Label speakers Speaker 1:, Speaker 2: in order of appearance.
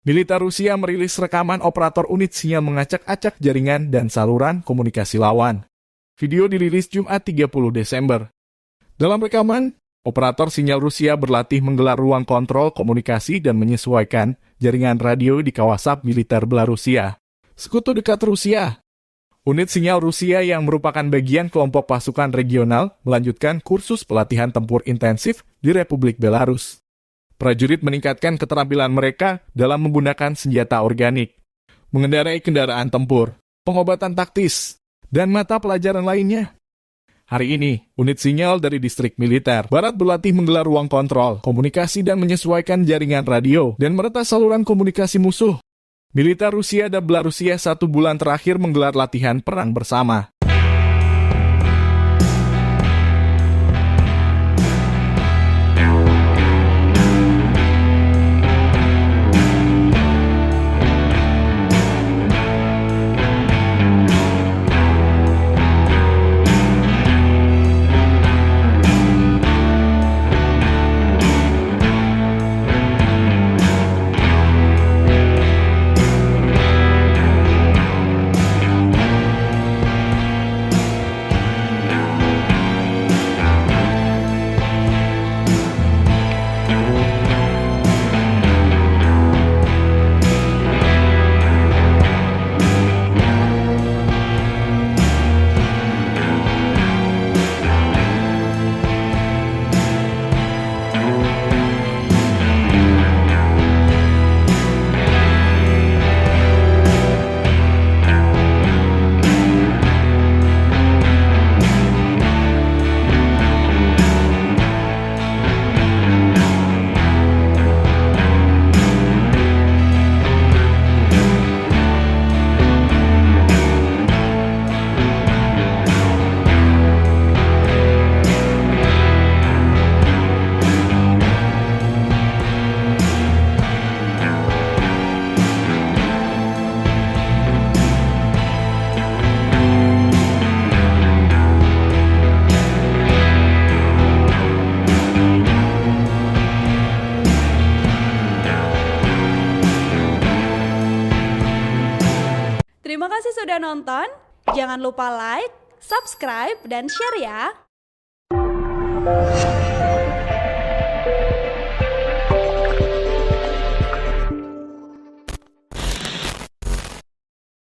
Speaker 1: Militer Rusia merilis rekaman operator unit sinyal mengacak-acak jaringan dan saluran komunikasi lawan. Video dirilis Jumat 30 Desember. Dalam rekaman, operator sinyal Rusia berlatih menggelar ruang kontrol komunikasi dan menyesuaikan jaringan radio di kawasan militer Belarusia, sekutu dekat Rusia. Unit sinyal Rusia yang merupakan bagian kelompok pasukan regional melanjutkan kursus pelatihan tempur intensif di Republik Belarus. Prajurit meningkatkan keterampilan mereka dalam menggunakan senjata organik, mengendarai kendaraan tempur, pengobatan taktis, dan mata pelajaran lainnya. Hari ini, unit sinyal dari distrik militer Barat berlatih menggelar ruang kontrol, komunikasi dan menyesuaikan jaringan radio dan meretas saluran komunikasi musuh. Militer Rusia dan Belarusia 1 bulan terakhir menggelar latihan perang bersama.
Speaker 2: Terima kasih sudah nonton. Jangan lupa like, subscribe, dan share ya.